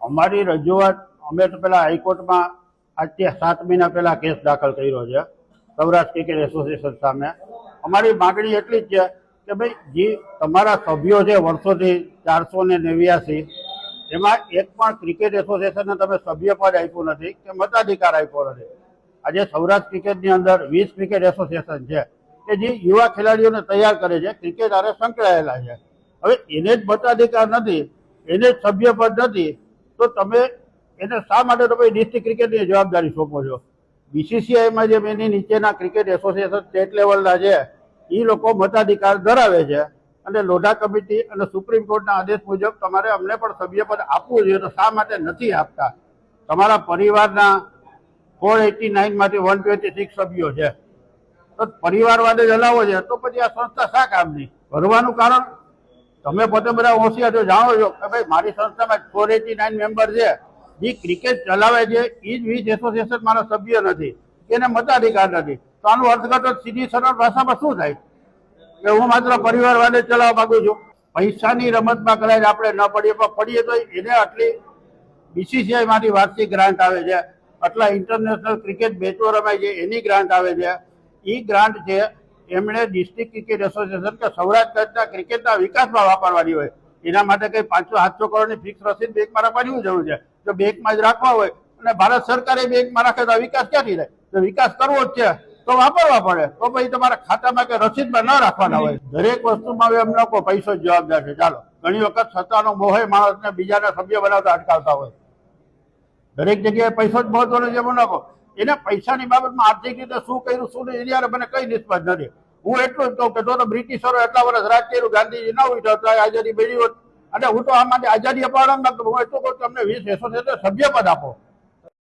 અમારી રજૂઆત અમે તો પેલા હાઈકોર્ટમાં આજથી 7 મહિના પહેલા કેસ દાખલ કર્યો છે સૌરાષ્ટ્ર ક્રિકેટ એસોસિએશન સામે. અમારી માગણી એટલી જ છે કે ભાઈ જે તમારા સભ્યો છે વર્ષોથી 489, એમાં એક પણ ક્રિકેટ એસોસિએશનને તમે સભ્ય પદ આપ્યું નથી કે મતાધિકાર આપ્યો નથી. આજે સૌરાષ્ટ્ર ક્રિકેટની અંદર 20 ક્રિકેટ એસોસિએશન છે કે જે યુવા ખેલાડીઓને તૈયાર કરે છે, ક્રિકેટ હારે સંકળાયેલા છે. હવે એને જ મતાધિકાર નથી, એને જ સભ્યપદ નથી, તો તમે એને શા માટે તમે ડિસ્ટ્રિક્ટ ક્રિકેટની જવાબદારી સોંપો છો? બીસીસીઆઈમાં જે એની નીચેના ક્રિકેટ એસોસિએશન સ્ટેટ લેવલના છે એ લોકો મતાધિકાર ધરાવે છે અને લોઢા કમિટી અને સુપ્રીમ કોર્ટના આદેશ મુજબ તમારે અમને પણ સભ્યપદ આપવું જોઈએ, તો શા માટે નથી આપતા? તમારા પરિવારના 489 માંથી 126 સભ્યો છે, તો પરિવારવાદ જ હલાવો છે, તો પછી આ સંસ્થા શા કામની? ભરવાનું કારણ તમે પોતે બધા હોશિયાર છો, જાણો છો કે ભાઈ મારી સંસ્થામાં 489 મેમ્બર છે, જે ક્રિકેટ ચલાવે છે એ જ 20 એસોસિએશન મારા સભ્ય નથી, એને મતાધિકાર નથી. તો આનું અર્થઘટન સીધી સરળ ભાષામાં શું થાય કે હું માત્ર પરિવારવાદે ચલાવવા માંગુ છું? પૈસાની રમતમાં કદાચ આપણે ન પડીએ, પણ પડીએ તો એને આટલી બીસીસીઆઈ માંથી વાર્ષિક ગ્રાન્ટ આવે છે, આટલા ઇન્ટરનેશનલ ક્રિકેટ મેચો રમાય છે એની ગ્રાન્ટ આવે છે. એ ગ્રાન્ટ છે એમણે ડિસ્ટ્રિક્ટ ક્રિકેટ એસોસિએશન કે સૌરાષ્ટ્રના ક્રિકેટના વિકાસમાં વાપરવાની હોય. એના માટે કઈ 500-700 કરોડની ફિક્સ રસીદ બેંકમાં રાખવાની જરૂર છે? જો બેંકમાં જ રાખવા હોય અને ભારત સરકારે બેંકમાં રાખે તો વિકાસ ક્યાંથી થાય? જો વિકાસ કરવો જ છે તો વાપરવા પડે, તો પછી તમારા ખાતામાં કે રસીદમાં ન રાખવાના હોય. દરેક વસ્તુમાં હવે એમ લોકો પૈસો જ જવાબદાર છે. ચાલો, ઘણી વખત સત્તાનો મોહે માણસને બીજાને સભ્ય બનાવતા અટકાવતા હોય. દરેક જગ્યાએ પૈસો જ મહત્વનો છે. નાખો એને પૈસાની બાબતમાં આર્થિક રીતે શું કર્યું શું નહીં એની મને કઈ નિસ્બત નથી. હું એટલું જ કહું કે તો બ્રિટિશરો એટલા વર્ષ રાજ કર્યું, ગાંધીજી ન ઉઠ્યો તો આઝાદી મેળવી હોત. અને હું તો આ માટે આઝાદી અપાવવા માંગતો, હું એટલું કહું તમને 20 એસોસિએશન સભ્યપદ આપો.